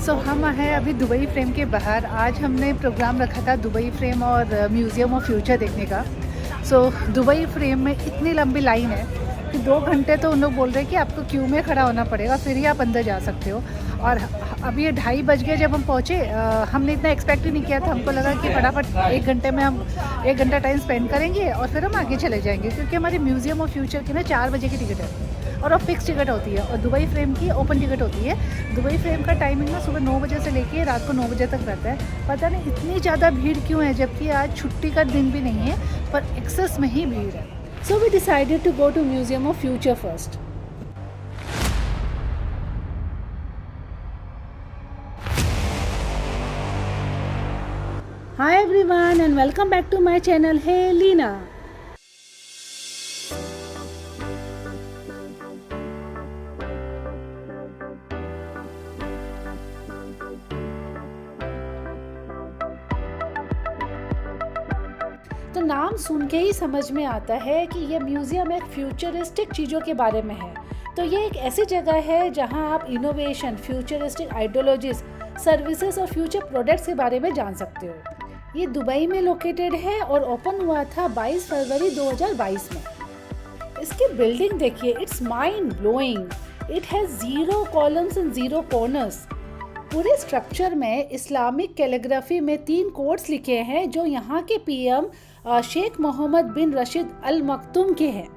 हम हैं अभी दुबई फ्रेम के बाहर। आज हमने प्रोग्राम रखा था दुबई फ्रेम और म्यूज़ियम ऑफ फ्यूचर देखने का। दुबई फ्रेम में इतनी लंबी लाइन है कि 2 घंटे तो उन लोग बोल रहे हैं कि आपको क्यू में खड़ा होना पड़ेगा, फिर ही आप अंदर जा सकते हो। और अभी ये 2:30 बज गए जब हम पहुँचे। हमने इतना एक्सपेक्ट ही नहीं किया था। हमको लगा कि फटाफट 1 घंटे में हम 1 घंटा टाइम स्पेंड करेंगे और फिर हम आगे चले जाएंगे, क्योंकि हमारी म्यूज़ियम ऑफ फ्यूचर की ना 4 बजे की टिकट है और अब फिक्स टिकट होती है, और दुबई फ्रेम की ओपन टिकट होती है। दुबई फ्रेम का टाइमिंग ना सुबह 9 बजे से लेके रात को 9 बजे तक रहता है। पता नहीं इतनी ज़्यादा भीड़ क्यों है, जबकि आज छुट्टी का दिन भी नहीं है, पर एक्सेस में ही भीड़ है। So we decided to go to museum of future first. Hi everyone and welcome back to my channel. Hey Leena. तो नाम सुन के ही समझ में आता है कि ये म्यूज़ियम एक फ्यूचरिस्टिक चीज़ों के बारे में है। तो ये एक ऐसी जगह है जहां आप इनोवेशन, फ्यूचरिस्टिक आइडियोलॉजीज, सर्विसेज और फ्यूचर प्रोडक्ट्स के बारे में जान सकते हो। ये दुबई में लोकेटेड है और ओपन हुआ था 22 फरवरी 2022 में। इसकी बिल्डिंग देखिए, it's mind blowing. It has 0 columns and 0 corners. पूरे स्ट्रक्चर में इस्लामिक कैलीग्राफी में 3 कोड्स लिखे हैं जो यहाँ के पीएम शेख मोहम्मद बिन रशीद अल मक्तूम के हैं।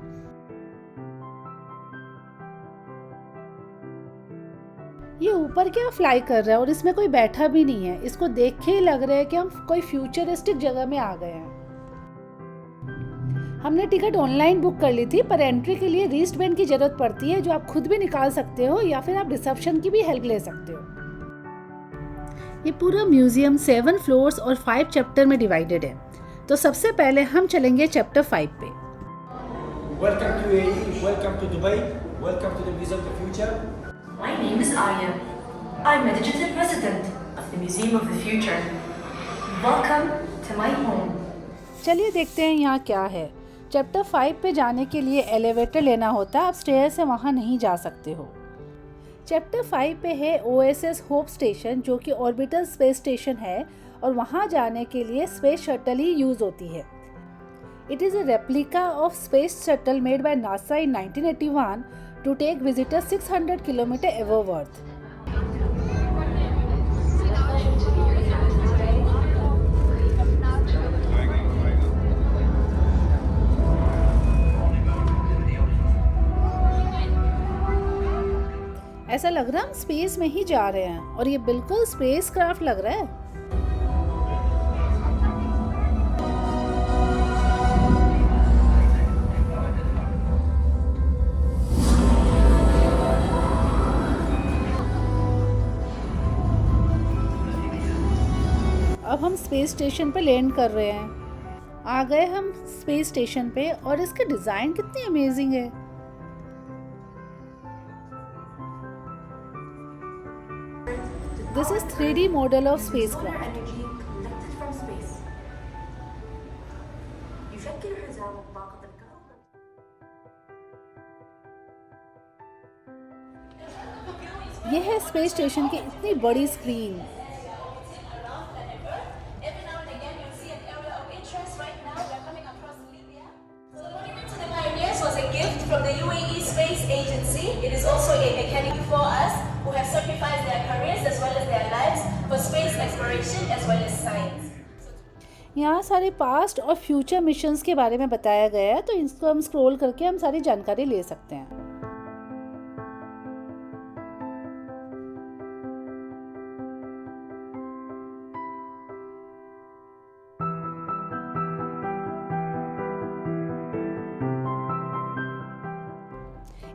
ये ऊपर क्या फ्लाई कर रहा है और इसमें कोई बैठा भी नहीं है। इसको देख के ही लग रहा है कि हम कोई फ्यूचरिस्टिक जगह में आ गए हैं। हमने टिकट ऑनलाइन बुक कर ली थी, पर एंट्री के लिए रिस्टबैंड की जरूरत पड़ती है, जो आप खुद भी निकाल सकते हो या फिर आप रिसेप्शन की भी हेल्प ले सकते हो। ये पूरा म्यूजियम 7 फ्लोर्स और 5 चैप्टर में डिवाइडेड है। तो सबसे पहले हम चलेंगे चैप्टर 5 पे। Welcome to UAE, welcome to Dubai, welcome to the Museum of the Future. My name is Arya. I'm the digital president of the Museum of the Future. Welcome to my home. चलिए देखते हैं यहाँ क्या है। Chapter 5 पे जाने के लिए एलिवेटर लेना होता है, आप स्टेयर से वहाँ नहीं जा सकते हो। चैप्टर 5 पे है OSS होप स्टेशन, जो कि ऑर्बिटल स्पेस स्टेशन है, और वहाँ जाने के लिए स्पेस शटल ही यूज होती है। It is a replica of space shuttle made by NASA in 1981 to take visitors 600 kilometers above Earth. ऐसा लग रहा है हम स्पेस में ही जा रहे हैं, और ये बिल्कुल स्पेस क्राफ्ट लग रहा है। अब हम स्पेस स्टेशन पे लैंड कर रहे हैं। आ गए हम स्पेस स्टेशन पे, और इसकी डिजाइन कितनी अमेजिंग है। This is 3D model of spacecraft. यह है स्पेस स्टेशन की इतनी बड़ी screen. From the UAE Space Agency, it is also a mechanic for us who have sacrificed their careers as well as their lives for space exploration as well as science. यहाँ सारे past और future missions के बारे में बताया गया है, तो इसको हम स्क्रॉल करके हम सारी जानकारी ले सकते हैं।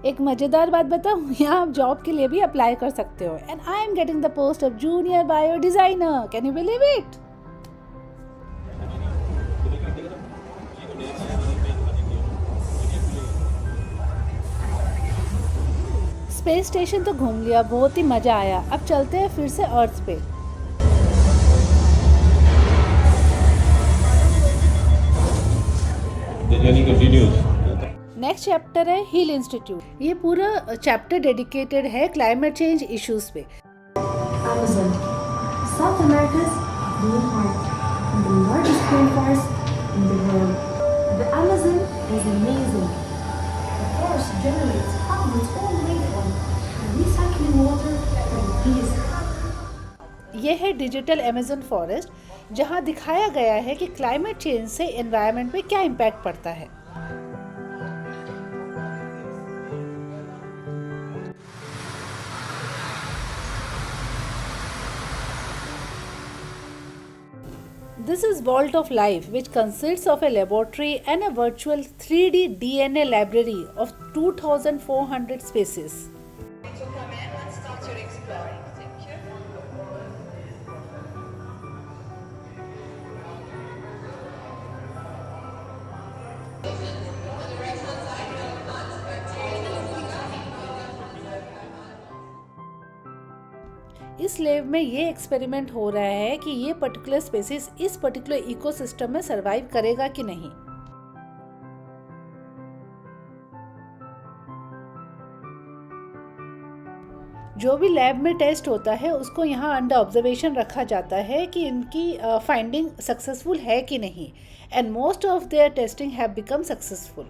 एक मजेदार बात बताऊं, यहाँ आप जॉब के लिए भी अप्लाई कर सकते हो। And I am getting the post of junior bio designer. Can you believe it? Space station तो घूम लिया, बहुत ही मजा आया। अब चलते हैं फिर से अर्थ पे। The journey continues. Next chapter है हिल इंस्टीट्यूट। ये पूरा चैप्टर डेडिकेटेड है क्लाइमेट चेंज इश्यूज पे। Amazon, South America's green heart, and the largest rainforest in the world. The Amazon is amazing. The forest generates hundreds all rainfall, recycling water from trees. ये है digital Amazon forest, जहां दिखाया गया है कि climate change से environment पे क्या इम्पैक्ट पड़ता है। This is Vault of Life, which consists of a laboratory and a virtual 3D DNA library of 2,400 species. To come in and start your exploring. Thank you. इस lab में ये experiment हो रहा है कि ये पर्टिकुलर स्पीसीज इस particular ecosystem में सरवाइव करेगा कि नहीं। जो भी लैब में टेस्ट होता है उसको यहाँ अंडर ऑब्जर्वेशन रखा जाता है कि इनकी फाइंडिंग सक्सेसफुल है कि नहीं, and most of their testing have become successful.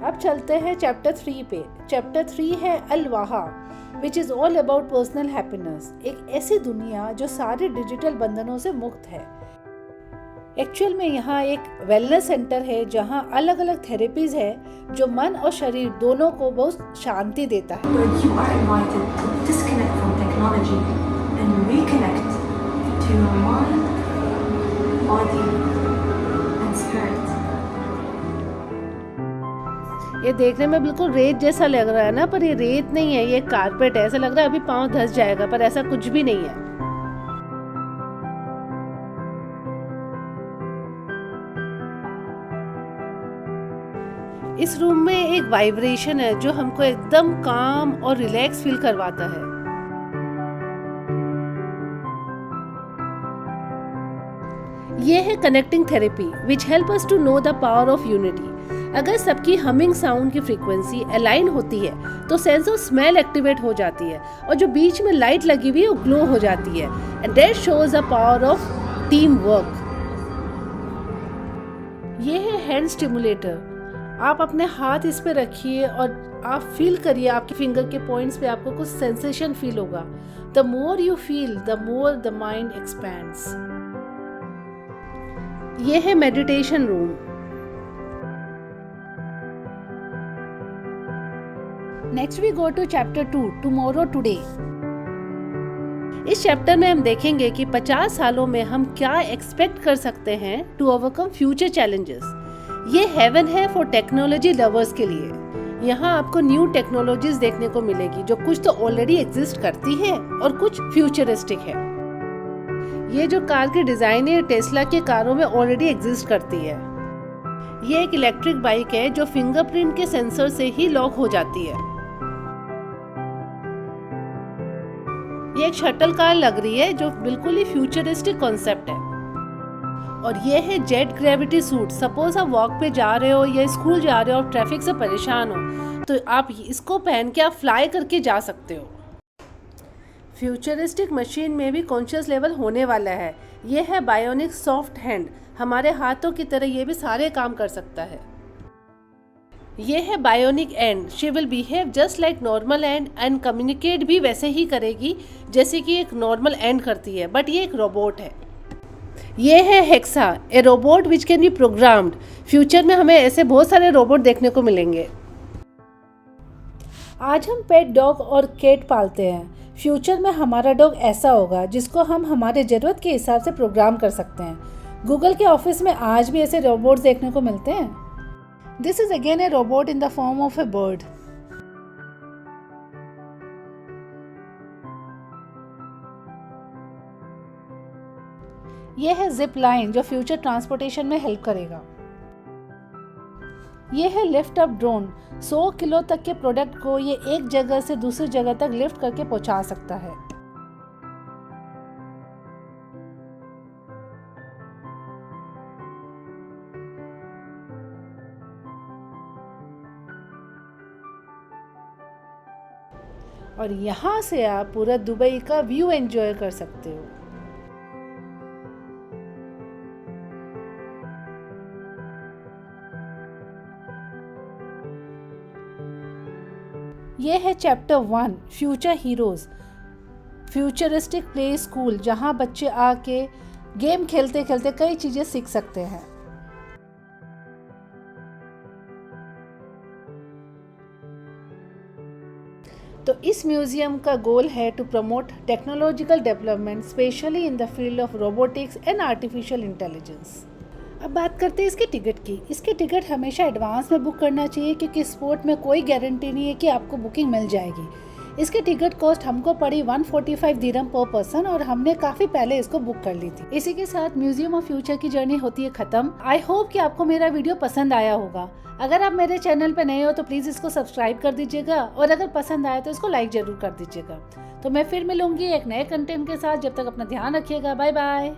अब चलते हैं चैप्टर 3 पे। चैप्टर 3 है अल-वाहा, which is all about personal happiness. एक ऐसी दुनिया जो सारे डिजिटल बंधनों से मुक्त है। एक्चुअल में यहाँ एक वेलनेस सेंटर है जहाँ अलग अलग थेरेपीज है जो मन और शरीर दोनों को बहुत शांति देता है। Where you are invited to disconnect from technology and reconnect to your mind, body, and spirit. ये देखने में बिल्कुल रेत जैसा लग रहा है ना, पर ये रेत नहीं है, ये कारपेट है। ऐसा लग रहा है अभी पाँव धंस जाएगा, पर ऐसा कुछ भी नहीं है। इस रूम में एक वाइब्रेशन है जो हमको एकदम काम और रिलैक्स फील करवाता है। ये है connecting therapy, which help us to know the power of unity. अगर सबकी हमिंग साउंड की फ्रीक्वेंसी अलाइन होती है तो सेंस ऑफ स्मेल एक्टिवेट हो जाती है, और जो बीच में लाइट लगी हुई है वो ग्लो हो जाती है, and that shows the power of team work. ये है हैंड स्टिमुलेटर। आप अपने हाथ इस पे रखिए और आप फील करिए, आपके फिंगर के पॉइंट्स पे आपको कुछ सेंसेशन फील होगा। The more you feel, the more the mind expands. ये है meditation room. Next we go to chapter 2, tomorrow today. इस चैप्टर में हम देखेंगे कि 50 सालों में हम क्या एक्सपेक्ट कर सकते हैं टू ओवरकम फ्यूचर चैलेंजेस। ये हेवन है फॉर टेक्नोलॉजी लवर्स के लिए। यहाँ आपको न्यू टेक्नोलॉजीज देखने को मिलेगी जो कुछ तो ऑलरेडी एग्जिस्ट करती है और कुछ फ्यूचरिस्टिक है। ये जो कार की डिजाइन है टेस्ला के कारों में ऑलरेडी एग्जिस्ट करती है। ये एक इलेक्ट्रिक बाइक है जो फिंगरप्रिंट के सेंसर से ही लॉक हो जाती है। ये एक शटल कार लग रही है जो बिल्कुल ही फ्यूचरिस्टिक कॉन्सेप्ट है। और ये है जेट ग्रेविटी सूट। सपोज आप वॉक पे जा रहे हो या स्कूल जा रहे हो और ट्रैफिक से परेशान हो तो आप इसको पहन के आप फ्लाई करके जा सकते हो। फ्यूचरिस्टिक मशीन में भी कॉन्शियस लेवल होने वाला है। ये है बायोनिक सॉफ्ट हैंड। हमारे हाथों की तरह ये भी सारे काम कर सकता है। ये है bionic and. She will behave just like normal and communicate भी वैसे ही करेगी जैसे कि एक नॉर्मल एंड करती है, बट ये एक रोबोट है। ये है hexa, A robot which can be programmed. Future में हमें ऐसे बहुत सारे रोबोट देखने को मिलेंगे। आज हम पेट डॉग और कैट पालते हैं। फ्यूचर में हमारा डॉग ऐसा होगा जिसको हम हमारे ज़रूरत के हिसाब से प्रोग्राम कर सकते हैं। गूगल के ऑफिस में आज भी ऐसे रोबोट्स देखने को मिलते हैं। This is again A robot in the form of A bird. ये है जिप लाइन जो फ्यूचर ट्रांसपोर्टेशन में हेल्प करेगा। ये है लिफ्ट अप ड्रोन। 100 किलो तक के प्रोडक्ट को ये एक जगह से दूसरी जगह तक लिफ्ट करके पहुंचा सकता है। और यहाँ से आप पूरा दुबई का व्यू एंजॉय कर सकते हो। ये है chapter 1 future heroes, futuristic play school, जहाँ बच्चे आके गेम खेलते खेलते कई चीज़ें सीख सकते हैं। तो इस म्यूज़ियम का गोल है to promote technological development specially in the field of robotics and artificial intelligence. अब बात करते हैं इसके टिकट की। इसके टिकट हमेशा एडवांस में बुक करना चाहिए क्योंकि स्पोर्ट में कोई गारंटी नहीं है कि आपको बुकिंग मिल जाएगी। इसकी टिकट कॉस्ट हमको पड़ी 145 दिरहम पर पर्सन और हमने काफ़ी पहले इसको बुक कर ली थी। इसी के साथ म्यूजियम ऑफ फ्यूचर की जर्नी होती है ख़त्म। आई होप कि आपको मेरा वीडियो पसंद आया होगा। अगर आप मेरे चैनल पे नए हो तो प्लीज़ इसको सब्सक्राइब कर दीजिएगा और अगर पसंद आए तो इसको लाइक ज़रूर कर दीजिएगा। तो मैं फिर मिलूंगी एक नए कंटेंट के साथ। जब तक अपना ध्यान रखिएगा। Bye bye.